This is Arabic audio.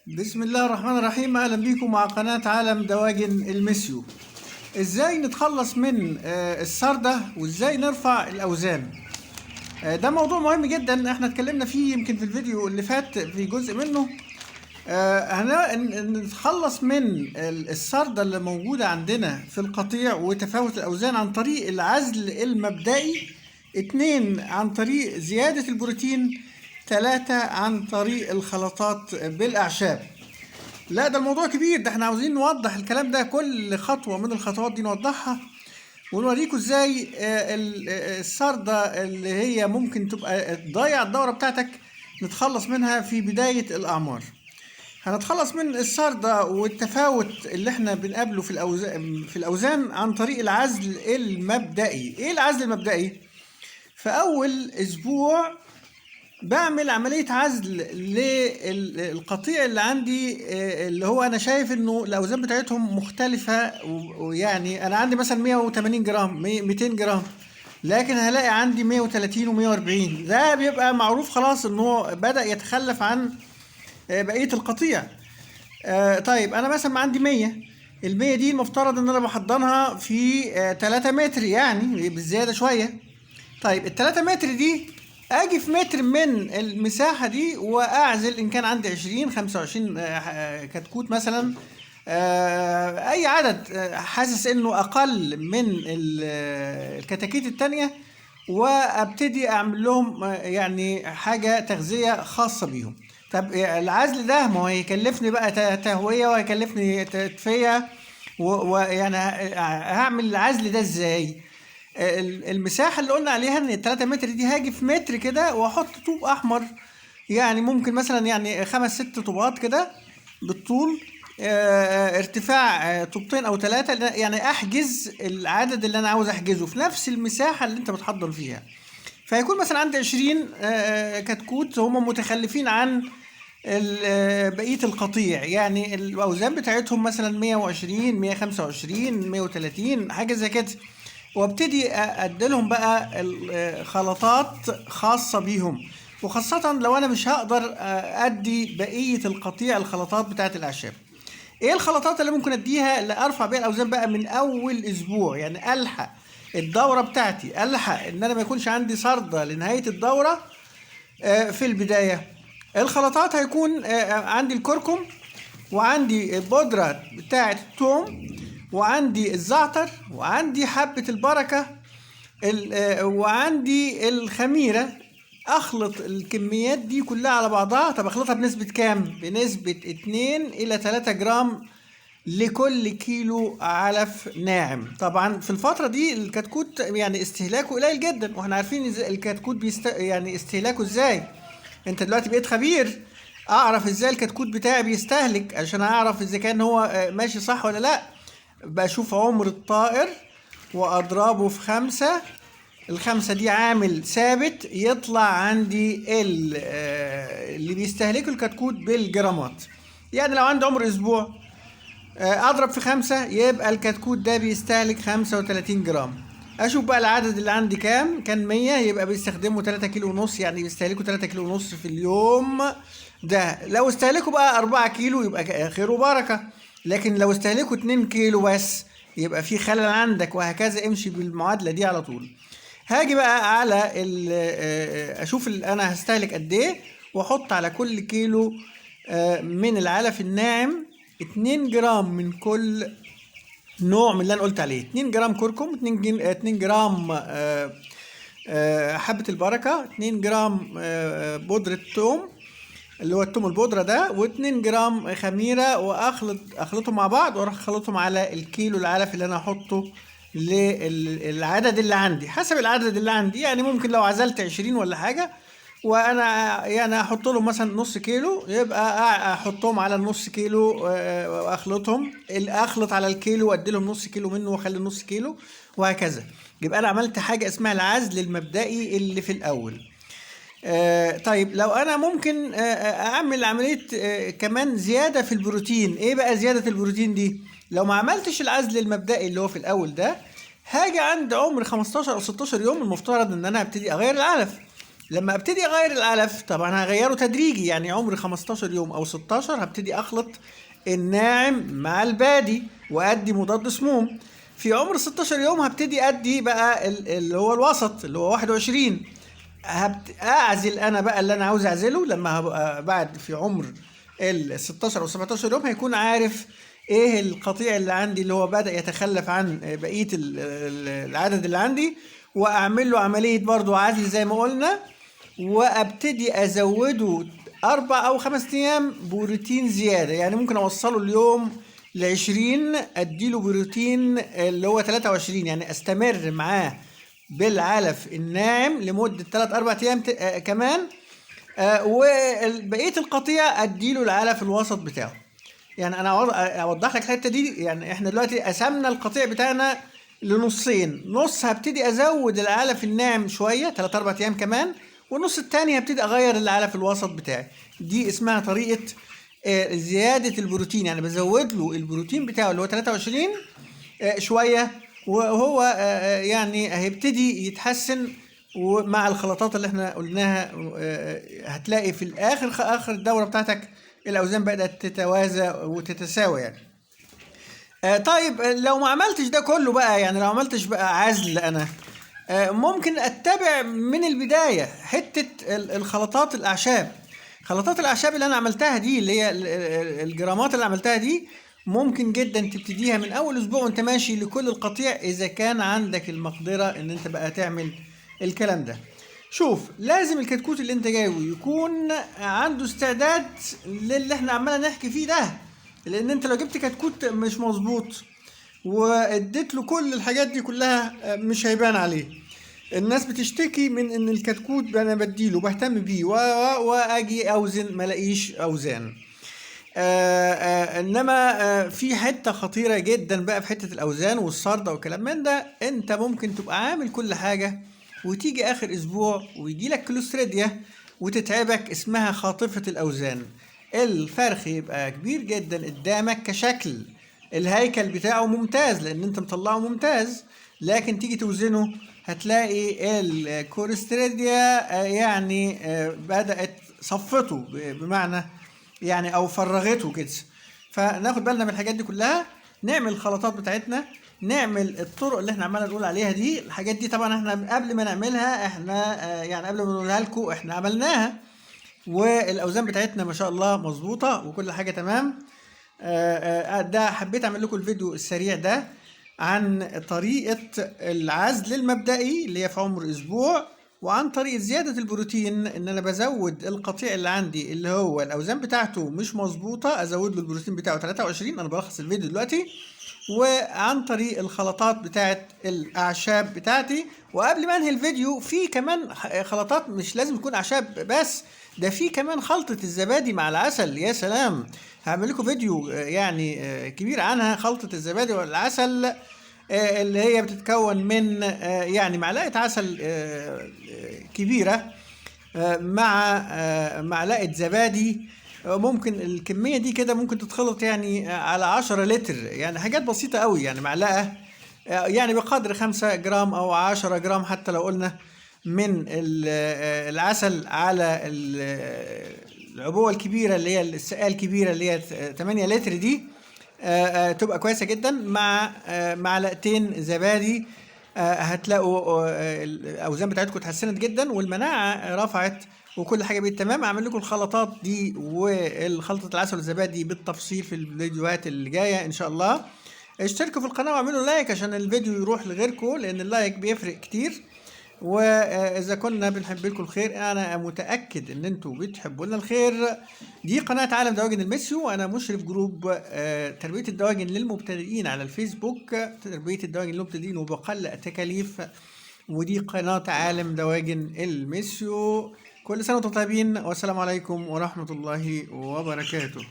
بسم الله الرحمن الرحيم. اهلا بيكم مع قناة عالم دواجن المسيو. ازاي نتخلص من السردة وازاي نرفع الاوزان. ده موضوع مهم جدا، احنا اتكلمنا فيه يمكن في الفيديو اللي فات في جزء منه. نتخلص من السردة اللي موجودة عندنا في القطيع وتفاوت الاوزان عن طريق العزل المبدئي، 2 عن طريق زيادة البروتين، 3 عن طريق الخلطات بالاعشاب. لا، ده الموضوع كبير، ده احنا عاوزين نوضح الكلام ده، كل خطوة من الخطوات دي نوضحها ونوريكم ازاي السردة اللي هي ممكن تبقى تضيع الدورة بتاعتك نتخلص منها في بداية الأعمار. هنتخلص من السردة والتفاوت اللي احنا بنقابله في الأوزان عن طريق العزل المبدئي. ايه العزل المبدئي؟ في أول أسبوع بعمل عملية عزل للقطيع اللي عندي، اللي هو أنا شايف إنه الأوزان بتاعتهم مختلفة، ويعني أنا عندي مثلا 180 جرام 200 جرام، لكن هلاقي عندي 130 و140. ده بيبقى معروف خلاص إنه بدأ يتخلف عن بقية القطيع. طيب أنا مثلا عندي 100، ال100 دي المفترض إن أنا بحضنها في 3 متر، يعني بالزيادة شوية. طيب ال3 متر دي اجي في متر من المساحة دي واعزل ان كان عندي 20 25 كتكوت مثلا، اي عدد حاسس انه اقل من الكتاكيت التانية، وابتدي اعمل لهم يعني حاجة تغذية خاصة بيهم. طب العزل ده ما هو هيكلفني بقى تهوية وهيكلفني تدفئة، ويعني هعمل العزل ده ازاي؟ المساحة اللي قلنا عليها ان 3 متر دي هاجي في متر كده واحط طوب احمر، يعني ممكن مثلا يعني 5 6 طوبات كده بالطول، ارتفاع طوبتين او 3، يعني احجز العدد اللي انا عاوز احجزه في نفس المساحة اللي انت بتحضر فيها. فيكون مثلا عندي 20 كتكوت هم متخلفين عن بقية القطيع، يعني الأوزان بتاعتهم مثلا 120 125 130 حاجة زي كده، وابتدي أديلهم بقى خلطات خاصة بيهم، وخاصة لو أنا مش هقدر أدي بقية القطيع الخلطات بتاعت الأعشاب. ايه الخلطات اللي ممكن اديها اللي ارفع بيها الاوزان بقى من اول اسبوع، يعني الحق الدورة بتاعتي، الحق ان انا ما يكونش عندي سردة لنهاية الدورة في البداية؟ الخلطات هيكون عندي الكركم، وعندي البودرة بتاعة الثوم، وعندي الزعتر، وعندي حبة البركة، وعندي الخميرة. اخلط الكميات دي كلها على بعضها. طب اخلطها بنسبة كام؟ بنسبة 2 الى 3 جرام لكل كيلو علف ناعم. طبعا في الفترة دي الكتكوت يعني استهلاكه قليل جدا، واحنا عارفين الكتكوت يعني استهلاكه ازاي. انت دلوقتي بقيت خبير، اعرف ازاي الكتكوت بتاعي بيستهلك عشان اعرف اذا كان هو ماشي صح ولا لا. بشوف عمر الطائر واضربه في 5، ال5 دي عامل ثابت يطلع عندي اللي بيستهلكه الكتكوت بالجرامات. يعني لو عندي عمر اسبوع، اضرب في 5 يبقى الكتكوت ده بيستهلك 35 جرام. اشوف بقى العدد اللي عندي كام، كان 100 يبقى بيستخدموا 3 كيلو ونص، يعني بيستهلكوا 3 كيلو ونص في اليوم ده. لو استهلكوا بقى 4 كيلو يبقى خير وبركة، لكن لو استهلكوا 2 كيلو بس يبقى في خلل عندك، وهكذا امشي بالمعادلة دي على طول. هاجي بقى على اشوف انا هستهلك قد ايه، واحط على كل كيلو من العلف الناعم 2 جرام من كل نوع من اللي انا قلت عليه. 2 جرام كركم، 2 جرام حبة البركة، 2 جرام بودرة ثوم اللي هو الثوم البودرة ده، و2 جرام خميرة، واخلطهم مع بعض واروح اخلطهم على الكيلو العلف اللي انا هحطه للعدد اللي عندي، حسب العدد اللي عندي. يعني ممكن لو عزلت 20 ولا حاجة وانا يعني احط لهم مثلا نص كيلو، يبقى احطهم على النص كيلو واخلطهم، اخلط على الكيلو وادي لهم نص كيلو منه واخلي نص كيلو، وهكذا. يبقى انا عملت حاجة اسمها العزل المبدئي اللي في الاول. طيب لو انا ممكن اعمل عملية كمان زيادة في البروتين. ايه بقى زيادة البروتين دي؟ لو ما عملتش العزل المبدئي اللي هو في الاول ده، هاجي عند عمر 15 او 16 يوم المفترض ان انا هبتدي اغير العلف، لما ابتدي اغير العلف طبعا هغيره تدريجي، يعني عمر 15 يوم او 16 هبتدي اخلط الناعم مع البادي وادي مضاد سموم. في عمر 16 يوم هبتدي ادي بقى اللي هو الوسط اللي هو 21. اعزل انا بقى اللي انا عاوز اعزله لما هبقى بعد في عمر ال 16 او 17 يوم، هيكون عارف ايه القطيع اللي عندي اللي هو بدأ يتخلف عن بقية العدد اللي عندي، واعمل له عملية برضو عزل زي ما قلنا، وابتدي ازوده 4 أو 5 ايام بروتين زيادة. يعني ممكن اوصله اليوم ل20 اديله بروتين اللي هو 23، يعني استمر معاه بالعلف الناعم لمدة 3 4 ايام كمان، وبقية القطيع اديله العلف الوسط بتاعه. يعني انا اوضح لك الحته دي. يعني احنا دلوقتي قسمنا القطيع بتاعنا لنصين، نص هبتدي ازود العلف الناعم شويه 3 4 ايام كمان، والنص التاني هبتدي اغير العلف الوسط بتاعي. دي اسمها طريقه زياده البروتين، يعني بزود له البروتين بتاعه اللي هو 23 شويه، وهو يعني هيبتدي يتحسن. ومع الخلطات اللي احنا قلناها هتلاقي في الاخر اخر الدوره بتاعتك الاوزان بدات تتوازى وتتساوى يعني. طيب لو ما عملتش ده كله بقى، يعني لو عملتش بقى عزل انا، ممكن اتبع من البدايه حته الخلطات الاعشاب. خلطات الاعشاب اللي انا عملتها دي اللي هي الجرامات اللي عملتها دي، ممكن جدا تبتديها من اول اسبوع وانت ماشي لكل القطيع، اذا كان عندك المقدره ان انت بقى تعمل الكلام ده. شوف، لازم الكتكوت اللي انت جايبه يكون عنده استعداد للي احنا عمالنا نحكي فيه ده، لان انت لو جبت كتكوت مش مظبوط واديت له كل الحاجات دي كلها مش هيبان عليه. الناس بتشتكي من ان الكتكوت انا بديله بهتم بيه واجي اوزن ما الاقيش اوزان. انما في حته خطيره جدا بقى في حته الاوزان والصرده والكلام من ده. انت ممكن تبقى عامل كل حاجه وتيجي اخر اسبوع ويجي لك كلوستريديا وتتعبك، اسمها خاطفه الاوزان. الفرخ يبقى كبير جدا قدامك كشكل، الهيكل بتاعه ممتاز لان انت مطلعه ممتاز، لكن تيجي توزنه هتلاقي الكوليستريديا يعني بدأت صفته بمعنى يعني او فرغته كده. فناخد بالنا من الحاجات دي كلها، نعمل الخلطات بتاعتنا، نعمل الطرق اللي احنا عمالنا نقول عليها دي. الحاجات دي طبعا احنا قبل ما نعملها احنا يعني قبل ما نقولها لكم احنا عملناها، والاوزان بتاعتنا ما شاء الله مظبوطه وكل حاجه تمام. ده حبيت اعمل لكم الفيديو السريع ده عن طريقه العزل المبدئي اللي هي في عمر اسبوع، وعن طريقه زياده البروتين ان انا بزود القطيع اللي عندي اللي هو الاوزان بتاعته مش مظبوطه ازود له البروتين بتاعه 23. انا بلخص الفيديو دلوقتي. وعن طريق الخلطات بتاعت الاعشاب بتاعتي. وقبل ما انهي الفيديو، في كمان خلطات مش لازم تكون اعشاب بس، ده في كمان خلطة الزبادي مع العسل. يا سلام، هعمل لكم فيديو يعني كبير عنها. خلطة الزبادي والعسل اللي هي بتتكون من يعني معلقة عسل كبيرة مع معلقة زبادي. ممكن الكمية دي كده ممكن تتخلط يعني على 10 لتر، يعني حاجات بسيطة قوي، يعني معلقة يعني بقدر 5 جرام أو 10 جرام حتى لو قلنا من العسل على العبوة الكبيرة اللي هي السقاية الكبيرة اللي هي 8 لتر دي، تبقى كويسة جدا مع معلقتين زبادي. هتلاقوا الاوزان بتاعتكم اتحسنت جدا والمناعه رفعت وكل حاجه بقت تمام. اعمل لكم الخلطات دي والخلطه العسل والزبادي بالتفصيل في الفيديوهات اللي جايه ان شاء الله. اشتركوا في القناه واعملوا لايك عشان الفيديو يروح لغيركم، لان اللايك بيفرق كتير. واذا كنا بنحب لكم الخير، انا متاكد ان انتوا بتحبوا لنا الخير. دي قناه عالم دواجن الميسيو، وانا مشرف جروب تربيه الدواجن للمبتدئين على الفيسبوك، تربيه الدواجن للمبتدئين وبقل التكاليف. ودي قناه عالم دواجن الميسيو. كل سنه وانتم طيبين، والسلام عليكم ورحمه الله وبركاته.